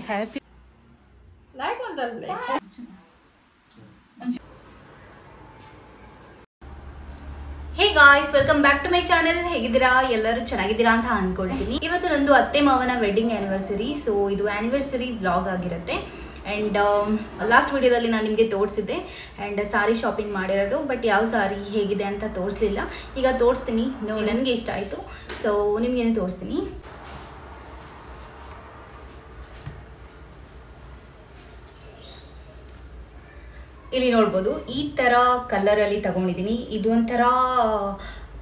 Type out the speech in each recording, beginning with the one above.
Happy like ಮಾಡ್ತಾರೆ. Hey guys, welcome back to my channel. ಹೇಗಿದ್ದೀರಾ? ಎಲ್ಲರೂ ಚೆನ್ನಾಗಿದ್ದೀರಾ ಅಂತ ಅನ್ಕೊಳ್ತೀನಿ. ಇವತ್ತು ನಂದು ಅತ್ತೆ ಮಾವನ ವೆಡ್ಡಿಂಗ್ ಆನಿವರ್ಸರಿ. ಸೊ ಇದು ಆನಿವರ್ಸರಿ ವ್ಲಾಗ್ ಆಗಿರುತ್ತೆ. ಆ್ಯಂಡ್ ಲಾಸ್ಟ್ ವಿಡಿಯೋದಲ್ಲಿ ನಾನು ನಿಮಗೆ ತೋರಿಸಿದ್ದೆ ಆ್ಯಂಡ್ ಸಾರಿ ಶಾಪಿಂಗ್ ಮಾಡಿರೋದು. ಬಟ್ ಯಾವ ಸಾರಿ ಹೇಗಿದೆ ಅಂತ ತೋರಿಸ್ಲಿಲ್ಲ. ಈಗ ತೋರಿಸ್ತೀನಿ. ನನಗೆ ಇಷ್ಟ ಆಯಿತು, ಸೊ ನಿಮಗೇನು ತೋರಿಸ್ತೀನಿ. ಇಲ್ಲಿ ನೋಡ್ಬೋದು, ಈ ಥರ ಕಲರಲ್ಲಿ ತಗೊಂಡಿದ್ದೀನಿ. ಇದು ಒಂಥರ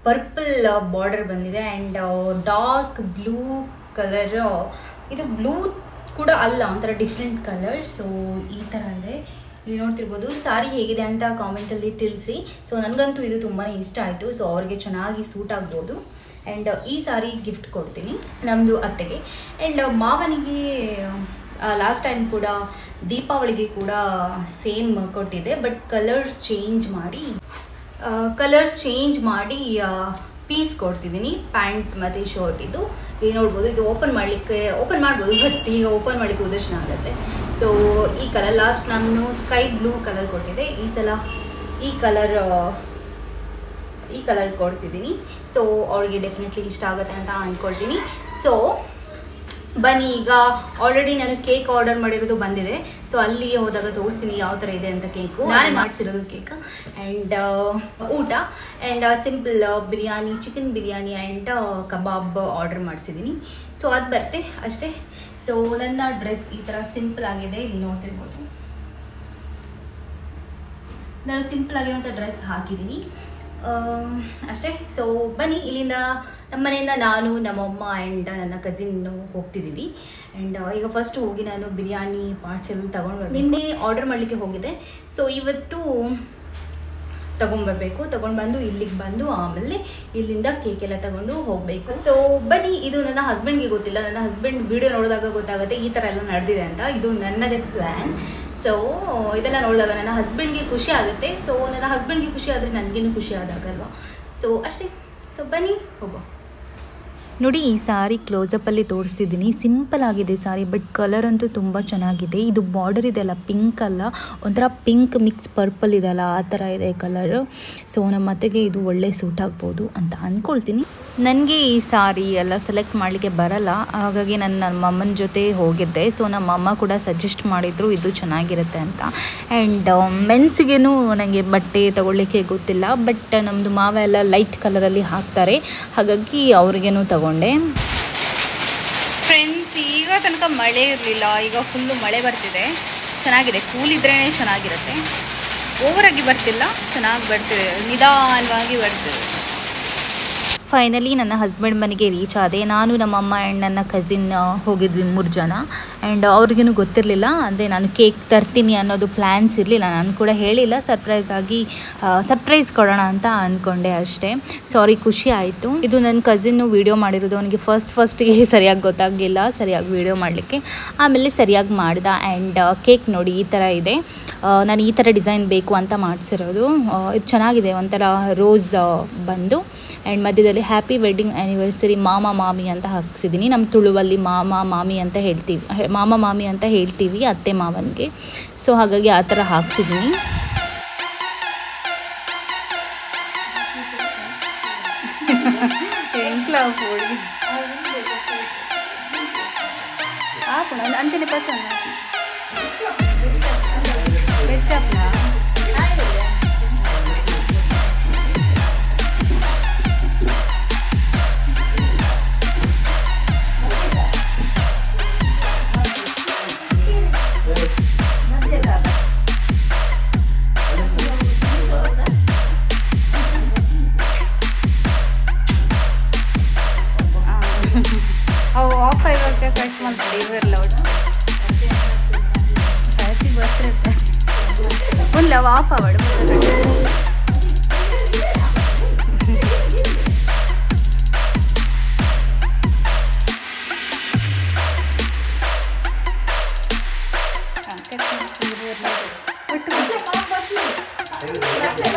ಪರ್ಪಲ್ ಬಾರ್ಡರ್ ಬಂದಿದೆ ಆ್ಯಂಡ್ ಡಾರ್ಕ್ ಬ್ಲೂ ಕಲರ್. ಇದು ಬ್ಲೂ ಕೂಡ ಅಲ್ಲ, ಒಂಥರ ಡಿಫ್ರೆಂಟ್ ಕಲರ್. ಸೊ ಈ ಥರ ಇದೆ. ಇಲ್ಲಿ ನೋಡ್ತಿರ್ಬೋದು. ಸಾರಿ ಹೇಗಿದೆ ಅಂತ ಕಾಮೆಂಟಲ್ಲಿ ತಿಳಿಸಿ. ಸೊ ನನಗಂತೂ ಇದು ತುಂಬಾ ಇಷ್ಟ ಆಯಿತು. ಸೊ ಅವ್ರಿಗೆ ಚೆನ್ನಾಗಿ ಸೂಟ್ ಆಗ್ಬೋದು. ಆ್ಯಂಡ್ ಈ ಸಾರಿ ಗಿಫ್ಟ್ ಕೊಡ್ತೀನಿ ನಮ್ಮದು ಅತ್ತೆಗೆ. ಆ್ಯಂಡ್ ಮಾವನಿಗೆ ಲಾಸ್ಟ್ ಟೈಮ್ ಕೂಡ ದೀಪಾವಳಿಗೆ ಕೂಡ ಸೇಮ್ ಕೊಟ್ಟಿದ್ದೆ. ಬಟ್ ಕಲರ್ ಚೇಂಜ್ ಮಾಡಿ ಪೀಸ್ ಕೊಡ್ತಿದ್ದೀನಿ, ಪ್ಯಾಂಟ್ ಮತ್ತು ಶರ್ಟ್. ಇದು ಇಲ್ಲಿ ನೋಡ್ಬೋದು. ಇದು ಓಪನ್ ಮಾಡ್ಬೋದು, ಬಟ್ ಈಗ ಓಪನ್ ಮಾಡಲಿಕ್ಕೆ ಉದರ್ಶನ ಆಗುತ್ತೆ. ಸೊ ಈ ಕಲರ್ ಲಾಸ್ಟ್ ನಾನು ಸ್ಕೈ ಬ್ಲೂ ಕಲರ್ ಕೊಟ್ಟಿದ್ದೆ. ಈ ಸಲ ಈ ಕಲರ್ ಕೊಡ್ತಿದ್ದೀನಿ. ಸೊ ಅವ್ರಿಗೆ ಡೆಫಿನೆಟ್ಲಿ ಇಷ್ಟ ಆಗುತ್ತೆ ಅಂತ ಅಂದ್ಕೊಳ್ತೀನಿ. ಸೊ ಬನ್ನಿ, ಈಗ ಆಲ್ರೆಡಿ ನಾನು ಕೇಕ್ ಆರ್ಡರ್ ಮಾಡಿರೋದು ಬಂದಿದೆ. ಸೊ ಅಲ್ಲಿಗೆ ಹೋದಾಗ ತೋರಿಸ್ತೀನಿ ಯಾವ ಥರ ಇದೆ ಅಂತ. ಕೇಕು ನಾನೇ ಮಾಡಿಸಿರೋದು ಕೇಕ್. ಆ್ಯಂಡ್ ಊಟ and simple biryani, chicken biryani and kebab order ಮಾಡಿಸಿದ್ದೀನಿ. ಸೊ ಅದು ಬರುತ್ತೆ ಅಷ್ಟೇ. ಸೊ ನನ್ನ ಡ್ರೆಸ್ ಈ ಥರ ಸಿಂಪಲ್ ಆಗಿದೆ. ಇಲ್ಲಿ ನೋಡ್ತಿರ್ಬೋದು, ನಾನು ಸಿಂಪಲ್ ಆಗಿರುವಂಥ ಡ್ರೆಸ್ ಹಾಕಿದ್ದೀನಿ ಅಷ್ಟೇ. ಸೊ ಬನ್ನಿ, ಇಲ್ಲಿಂದ ನಮ್ಮ ಮನೆಯಿಂದ ನಾನು, ನಮ್ಮಮ್ಮ ಆ್ಯಂಡ್ ನನ್ನ ಕಸಿನ್ನು ಹೋಗ್ತಿದ್ದೀವಿ. ಆ್ಯಂಡ್ ಈಗ ಫಸ್ಟ್ ಹೋಗಿ ನಾನು ಬಿರಿಯಾನಿ ಪಾರ್ಟ್ಸ್ ಎಲ್ಲ ತಗೊಂಡು ನಿನ್ನೆ ಆರ್ಡರ್ ಮಾಡಲಿಕ್ಕೆ ಹೋಗಿದ್ದೆ. ಸೊ ಇವತ್ತು ತಗೊಂಡು ಬಂದು ಇಲ್ಲಿಗೆ ಬಂದು ಆಮೇಲೆ ಇಲ್ಲಿಂದ ಕೇಕ್ ಎಲ್ಲ ತಗೊಂಡು ಹೋಗಬೇಕು. ಸೊ ಬನ್ನಿ, ಇದು ನನ್ನ ಹಸ್ಬೆಂಡ್ಗೆ ಗೊತ್ತಿಲ್ಲ. ನನ್ನ ಹಸ್ಬೆಂಡ್ ವಿಡಿಯೋ ನೋಡಿದಾಗ ಗೊತ್ತಾಗುತ್ತೆ ಈ ಥರ ಎಲ್ಲ ನಡೆದಿದೆ ಅಂತ. ಇದು ನನ್ನದೇ ಪ್ಲ್ಯಾನ್. ಸೊ ಇದೆಲ್ಲ ನೋಡಿದಾಗ ನನ್ನ ಹಸ್ಬೆಂಡ್ಗೆ ಖುಷಿ ಆಗುತ್ತೆ. ಸೊ ನನ್ನ ಹಸ್ಬೆಂಡ್ಗೆ ಖುಷಿ ಆದರೆ ನನಗೇನು ಖುಷಿ ಆದಾಗಲ್ವಾ. ಸೊ ಅಷ್ಟೇ. ಸೊ ಬನ್ನಿ ಹೋಗೋ. ನೋಡಿ, ಈ ಸಾರಿ ಕ್ಲೋಸಪ್ಪಲ್ಲಿ ತೋರಿಸ್ತಿದ್ದೀನಿ. ಸಿಂಪಲ್ ಆಗಿದೆ ಸಾರಿ, ಬಟ್ ಕಲರ್ ಅಂತೂ ತುಂಬ ಚೆನ್ನಾಗಿದೆ. ಇದು ಬಾರ್ಡರ್ ಇದೆಯಲ್ಲ, ಪಿಂಕ್ ಅಲ್ಲ, ಒಂಥರ ಪಿಂಕ್ ಮಿಕ್ಸ್ ಪರ್ಪಲ್ ಇದೆಯಲ್ಲ, ಆ ಥರ ಇದೆ ಕಲರು. ಸೊ ನಮ್ಮ ಅತ್ತೆಗೆ ಇದು ಒಳ್ಳೆ ಸೂಟ್ ಆಗ್ಬೋದು ಅಂತ ಅಂದ್ಕೊಳ್ತೀನಿ. ನನಗೆ ಈ ಸಾರಿ ಎಲ್ಲ ಸೆಲೆಕ್ಟ್ ಮಾಡಲಿಕ್ಕೆ ಬರಲ್ಲ, ಹಾಗಾಗಿ ನಾನು ನಮ್ಮ ಅಮ್ಮನ ಜೊತೆ ಹೋಗಿದ್ದೆ. ಸೊ ನಮ್ಮ ಅಮ್ಮ ಕೂಡ ಸಜೆಸ್ಟ್ ಮಾಡಿದರು ಇದು ಚೆನ್ನಾಗಿರುತ್ತೆ ಅಂತ. ಆ್ಯಂಡ್ ಮೆನ್ಸ್ಗೇನು ನನಗೆ ಬಟ್ಟೆ ತೊಗೊಳ್ಳಿಕ್ಕೆ ಗೊತ್ತಿಲ್ಲ, ಬಟ್ ನಮ್ಮದು ಮಾವ ಎಲ್ಲ ಲೈಟ್ ಕಲರಲ್ಲಿ ಹಾಕ್ತಾರೆ, ಹಾಗಾಗಿ ಅವ್ರಿಗೇನು ತಗೊಂಡೆ. ಫ್ರೆಂಡ್ಸ್, ಈಗ ತನಕ ಮಳೆ ಇರಲಿಲ್ಲ, ಈಗ ಫುಲ್ಲು ಮಳೆ ಬರ್ತಿದೆ. ಚೆನ್ನಾಗಿದೆ, ಕೂಲ್ ಇದ್ರೇ ಚೆನ್ನಾಗಿರುತ್ತೆ. ಓವರಾಗಿ ಬರ್ತಿಲ್ಲ, ಚೆನ್ನಾಗಿ ಬರ್ತಿದೆ, ನಿಧಾನವಾಗಿ ಬರ್ತಿದೆ. ಫೈನಲಿ ನನ್ನ ಹಸ್ಬೆಂಡ್ ಮನೆಗೆ ರೀಚ್ ಆದೆ. ನಾನು, ನಮ್ಮಮ್ಮ ಆ್ಯಂಡ್ ನನ್ನ ಕಸಿನ್ ಹೋಗಿದ್ವಿ 3 ಜನ. ಆ್ಯಂಡ್ ಅವ್ರಿಗೇನು ಗೊತ್ತಿರಲಿಲ್ಲ, ಅಂದರೆ ನಾನು ಕೇಕ್ ತರ್ತೀನಿ ಅನ್ನೋದು ಪ್ಲ್ಯಾನ್ಸ್ ಇರಲಿಲ್ಲ. ನಾನು ಕೂಡ ಹೇಳಿಲ್ಲ, ಸರ್ಪ್ರೈಸ್ ಕೊಡೋಣ ಅಂತ ಅಂದ್ಕೊಂಡೆ ಅಷ್ಟೇ. ಸಾರಿ, ಖುಷಿ ಆಯಿತು. ಇದು ನನ್ನ ಕಸಿನ್ನು ವೀಡಿಯೋ ಮಾಡಿರೋದು. ಅವನಿಗೆ ಫಸ್ಟಿಗೆ ಸರಿಯಾಗಿ ಗೊತ್ತಾಗಲಿಲ್ಲ ಸರಿಯಾಗಿ ವೀಡಿಯೋ ಮಾಡಲಿಕ್ಕೆ, ಆಮೇಲೆ ಸರಿಯಾಗಿ ಮಾಡ್ದ. ಆ್ಯಂಡ್ ಕೇಕ್ ನೋಡಿ ಈ ಥರ ಇದೆ. ನಾನು ಈ ಥರ ಡಿಸೈನ್ ಬೇಕು ಅಂತ ಮಾಡಿಸಿರೋದು. ಇದು ಚೆನ್ನಾಗಿದೆ, ಒಂಥರ ರೋಸ್ ಬಂದು. ಆ್ಯಂಡ್ ಮಧ್ಯದಲ್ಲಿ ಹ್ಯಾಪಿ ವೆಡ್ಡಿಂಗ್ ಆ್ಯನಿವರ್ಸರಿ ಮಾಮ ಮಾಮಿ ಅಂತ ಹಾಕ್ಸಿದ್ದೀನಿ. ನಮ್ಮ ತುಳುವಲ್ಲಿ ಮಾಮ ಮಾಮಿ ಅಂತ ಹೇಳ್ತೀವಿ ಅತ್ತೆ ಮಾವನಿಗೆ. ಸೊ ಹಾಗಾಗಿ ಆ ಥರ ಹಾಕ್ಸಿದ್ದೀನಿ. ಅಂಜನೆ ಪಸಂದ ಅವು ಆಫ್ ಆಗಿರುತ್ತೆ, ಕಟ್ ಮಾಡ್ತಾರೆ ಇವೆಲ್ಲ ಒಟ್ಟು ಹ್ಯಾಪಿ ಬರ್ತಿರುತ್ತೆ. ಒಂದು ಅವು ಆಫ್ ಆವಾಡು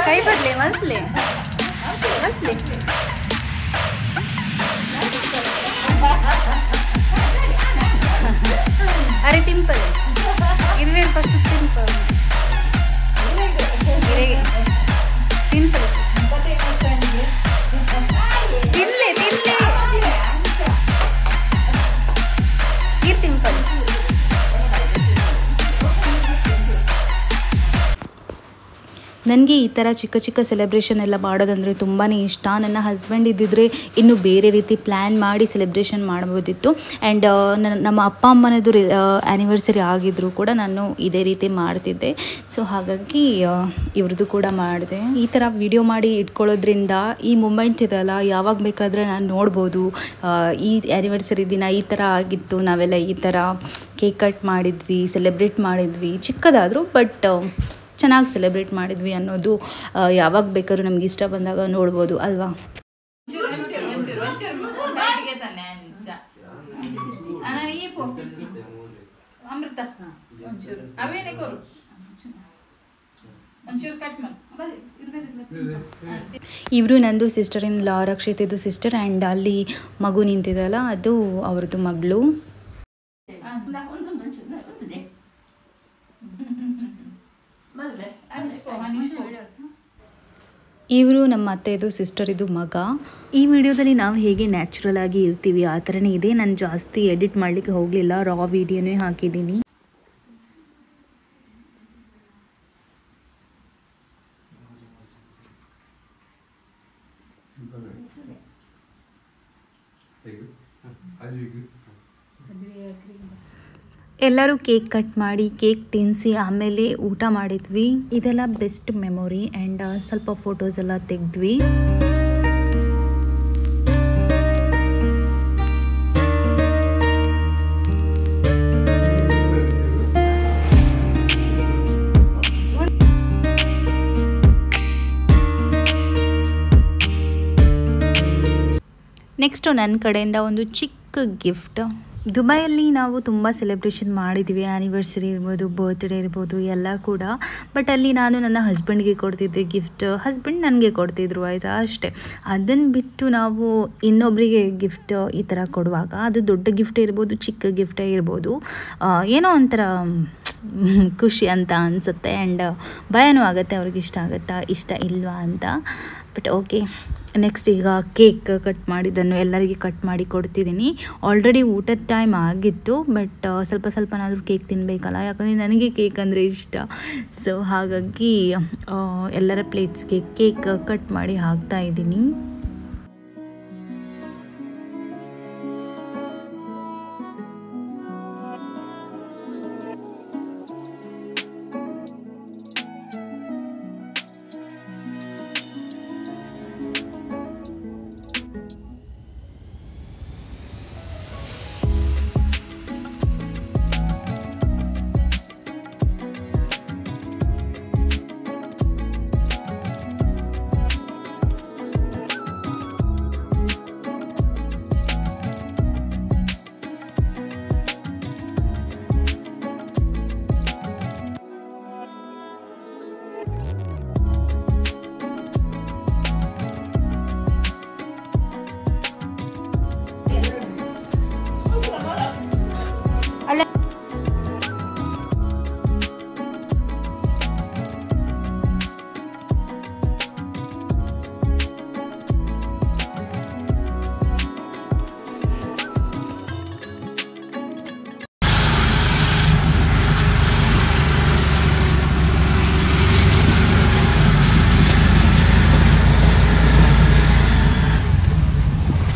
ಕೈ ಬರಲಿ ಮನ್ಸ್ಲಿ ನನಗೆ ಈ ಥರ ಚಿಕ್ಕ ಚಿಕ್ಕ ಸೆಲೆಬ್ರೇಷನ್ ಎಲ್ಲ ಮಾಡೋದಂದರೆ ತುಂಬಾ ಇಷ್ಟ. ನನ್ನ ಹಸ್ಬೆಂಡ್ ಇದ್ದಿದ್ದರೆ ಇನ್ನೂ ಬೇರೆ ರೀತಿ ಪ್ಲ್ಯಾನ್ ಮಾಡಿ ಸೆಲೆಬ್ರೇಷನ್ ಮಾಡ್ಬೋದಿತ್ತು. ಆ್ಯಂಡ್ ನಮ್ಮ ಅಪ್ಪ ಅಮ್ಮನದು ಆ್ಯನಿವರ್ಸರಿ ಆಗಿದ್ದರೂ ಕೂಡ ನಾನು ಇದೇ ರೀತಿ ಮಾಡ್ತಿದ್ದೆ. ಸೊ ಹಾಗಾಗಿ ಇವ್ರದ್ದು ಕೂಡ ಮಾಡಿದೆ. ಈ ಥರ ವಿಡಿಯೋ ಮಾಡಿ ಇಟ್ಕೊಳ್ಳೋದ್ರಿಂದ ಈ ಮೂಮೆಂಟ್ ಇದೆಲ್ಲ ಯಾವಾಗ ಬೇಕಾದರೆ ನಾನು ನೋಡ್ಬೋದು. ಈ ಆ್ಯನಿವರ್ಸರಿ ದಿನ ಈ ಥರ ಆಗಿತ್ತು, ನಾವೆಲ್ಲ ಈ ಥರ ಕೇಕ್ ಕಟ್ ಮಾಡಿದ್ವಿ, ಸೆಲೆಬ್ರೇಟ್ ಮಾಡಿದ್ವಿ, ಚಿಕ್ಕದಾದರೂ ಬಟ್ ಚೆನ್ನಾಗಿ ಸೆಲೆಬ್ರೇಟ್ ಮಾಡಿದ್ವಿ ಅನ್ನೋದು ಯಾವಾಗ ಬೇಕಾದ್ರೂ ನಮ್ಗೆ ಇಷ್ಟ ಬಂದಾಗ ನೋಡ್ಬೋದು ಅಲ್ವಾ. ಇವರು ನಂದು ಸಿಸ್ಟರ್ ಇನ್ ಲಾ, ರಕ್ಷಿತಿದ್ದು ಸಿಸ್ಟರ್. ಆ್ಯಂಡ್ ಅಲ್ಲಿ ಮಗು ನಿಂತಿದಲ್ಲ ಅದು ಅವ್ರದ್ದು ಮಗಳು. ಇವರು ನಮ್ಮ ಅತ್ತೆದು ಸಿಸ್ಟರ್ ಇದು ಮಗ. ಈ ವಿಡಿಯೋದಲ್ಲಿ ನಾವು ಹೇಗೆ ನ್ಯಾಚುರಲ್ ಆಗಿ ಇರ್ತೀವಿ ಆ ಥರನೇ ಇದೆ. ನಾನು ಜಾಸ್ತಿ ಎಡಿಟ್ ಮಾಡಲಿಕ್ಕೆ ಹೋಗಲಿಲ್ಲ, ರಾ ವಿಡಿಯೋನೇ ಹಾಕಿದ್ದೀನಿ. ಎಲ್ಲರೂ ಕೇಕ್ ಕಟ್ ಮಾಡಿ ಕೇಕ್ ತಿನ್ನಿಸಿ ಆಮೇಲೆ ಊಟ ಮಾಡಿದ್ವಿ. ಇದೆಲ್ಲ ಬೆಸ್ಟ್ ಮೆಮೊರಿ. ಆ್ಯಂಡ್ ಸ್ವಲ್ಪ ಫೋಟೋಸ್ ಎಲ್ಲ ತೆಗೆದ್ವಿ. ನೆಕ್ಸ್ಟು ನನ್ನ ಕಡೆಯಿಂದ ಒಂದು ಚಿಕ್ಕ ಗಿಫ್ಟ್. ದುಬೈಯಲ್ಲಿ ನಾವು ತುಂಬ ಸೆಲೆಬ್ರೇಷನ್ ಮಾಡಿದ್ವಿ, ಆ್ಯನಿವರ್ಸರಿ ಇರ್ಬೋದು, ಬರ್ತ್ಡೇ ಇರ್ಬೋದು ಎಲ್ಲ ಕೂಡ. ಬಟ್ ಅಲ್ಲಿ ನಾನು ನನ್ನ ಹಸ್ಬೆಂಡ್ಗೆ ಕೊಡ್ತಿದ್ದೆ ಗಿಫ್ಟ್, ಹಸ್ಬೆಂಡ್ ನನಗೆ ಕೊಡ್ತಿದ್ರು, ಆಯಿತಾ, ಅಷ್ಟೇ. ಅದನ್ನು ಬಿಟ್ಟು ನಾವು ಇನ್ನೊಬ್ಬರಿಗೆ ಗಿಫ್ಟ್ ಈ ಥರ ಕೊಡುವಾಗ ಅದು ದೊಡ್ಡ ಗಿಫ್ಟೇ ಇರ್ಬೋದು, ಚಿಕ್ಕ ಗಿಫ್ಟೇ ಇರ್ಬೋದು, ಏನೋ ಒಂಥರ ಖುಷಿ ಅಂತ ಅನಿಸುತ್ತೆ. ಆ್ಯಂಡ್ ಭಯನೂ ಆಗುತ್ತೆ, ಅವ್ರಿಗೆ ಇಷ್ಟ ಆಗುತ್ತಾ ಇಷ್ಟ ಇಲ್ವಾ ಅಂತ. ಬಟ್ ಓಕೆ, ನೆಕ್ಸ್ಟ್ ಈಗ ಕೇಕ್ ಕಟ್ ಮಾಡಿದ್ದನ್ನು ಎಲ್ಲರಿಗೆ ಕಟ್ ಮಾಡಿ ಕೊಡ್ತಿದ್ದೀನಿ. ಆಲ್ರೆಡಿ ಊಟದ ಟೈಮ್ ಆಗಿತ್ತು, ಬಟ್ ಸ್ವಲ್ಪ ಸ್ವಲ್ಪನಾದರೂ ಕೇಕ್ ತಿನ್ನಬೇಕಲ್ಲ, ಯಾಕಂದರೆ ನನಗೆ ಕೇಕ್ ಅಂದರೆ ಇಷ್ಟ. ಸೊ ಹಾಗಾಗಿ ಎಲ್ಲರ ಪ್ಲೇಟ್ಸ್ಗೆ ಕೇಕ್ ಕಟ್ ಮಾಡಿ ಹಾಕ್ತಾಯಿದ್ದೀನಿ.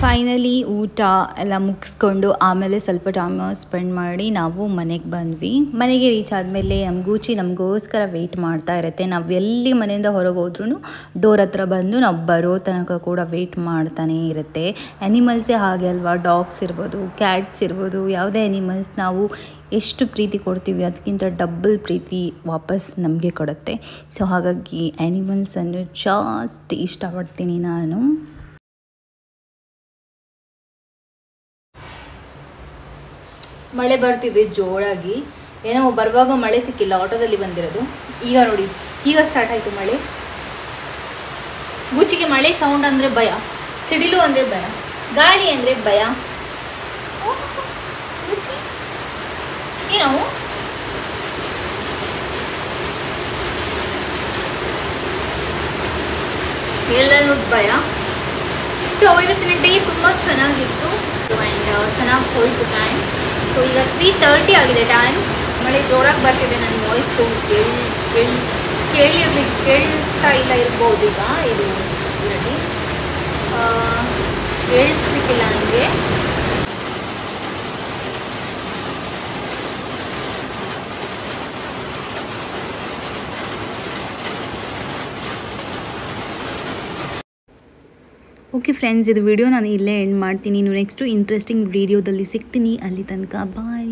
ಫೈನಲಿ ಊಟ ಎಲ್ಲ ಮುಗಿಸ್ಕೊಂಡು ಆಮೇಲೆ ಸ್ವಲ್ಪ ಟೈಮ್ ಸ್ಪೆಂಡ್ ಮಾಡಿ ನಾವು ಮನೆಗೆ ಬಂದ್ವಿ. ಮನೆಗೆ ರೀಚ್ ಆದಮೇಲೆ ಗೂಚಿ ನಮಗೋಸ್ಕರ ವೆಯ್ಟ್ ಮಾಡ್ತಾ ಇರುತ್ತೆ. ನಾವು ಎಲ್ಲಿ ಮನೆಯಿಂದ ಹೊರಗೆ ಹೋದ್ರೂ ಡೋರ್ ಹತ್ರ ಬಂದು ನಾವು ಬರೋ ತನಕ ಕೂಡ ವೆಯ್ಟ್ ಮಾಡ್ತಾನೇ ಇರುತ್ತೆ. ಆ್ಯನಿಮಲ್ಸೇ ಹಾಗೆ ಅಲ್ವಾ, ಡಾಗ್ಸ್ ಇರ್ಬೋದು, ಕ್ಯಾಟ್ಸ್ ಇರ್ಬೋದು, ಯಾವುದೇ ಆ್ಯನಿಮಲ್ಸ್ ನಾವು ಎಷ್ಟು ಪ್ರೀತಿ ಕೊಡ್ತೀವಿ ಅದಕ್ಕಿಂತ ಡಬಲ್ ಪ್ರೀತಿ ವಾಪಸ್ ನಮಗೆ ಕೊಡುತ್ತೆ. ಸೊ ಹಾಗಾಗಿ ಆ್ಯನಿಮಲ್ಸನ್ನು ಜಾಸ್ತಿ ಇಷ್ಟಪಡ್ತೀನಿ ನಾನು. ಮಳೆ ಬರ್ತಿದೆ ಜೋರಾಗಿ, ಏನೋ ಬರುವಾಗ ಮಳೆ ಸಿಕ್ಕಿಲ್ಲ, ಆಟೋದಲ್ಲಿ ಬಂದಿರೋದು. ಈಗ ನೋಡಿ, ಈಗ ಸ್ಟಾರ್ಟ್ ಆಯಿತು ಮಳೆ. ಗೂಚಿಗೆ ಮಳೆ ಸೌಂಡ್ ಅಂದರೆ ಭಯ, ಸಿಡಿಲು ಅಂದರೆ ಭಯ, ಗಾಳಿ ಅಂದರೆ ಭಯ. ಏನೋ ಎಲ್ಲನೂ ಭಯ. ಸೊ ಇವತ್ತಿನ ಡೇ ತುಂಬ ಚೆನ್ನಾಗಿತ್ತು ಆ್ಯಂಡ್ ಚೆನ್ನಾಗಿ ಹೋಯಿತು ಟೈಮ್. ಸೊ ಈಗ 3:30 ಆಗಿದೆ ಟೈಮ್. ಮಳೆ ಜೋರಾಗಿ ಬರ್ತಿದೆ. ನನ್ನ ವಾಯ್ಸು ಕೇಳಿಸ್ತಾ ಇಲ್ಲ ಇರ್ಬೋದು. ಈಗ ಇದು ಇದರಲ್ಲಿ ಕೇಳಿಸ್ಲಿಕ್ಕಿಲ್ಲ ನನಗೆ. ಓಕೆ ಫ್ರೆಂಡ್ಸ್, ಇದು ವಿಡಿಯೋ ನಾನು ಇಲ್ಲೇ ಎಂಡ್ ಮಾಡ್ತೀನಿ. ನೆಕ್ಸ್ಟು ಇಂಟ್ರೆಸ್ಟಿಂಗ್ ವಿಡಿಯೋದಲ್ಲಿ ಸಿಗ್ತೀನಿ. ಅಲ್ಲಿ ತನಕ ಬಾಯ್.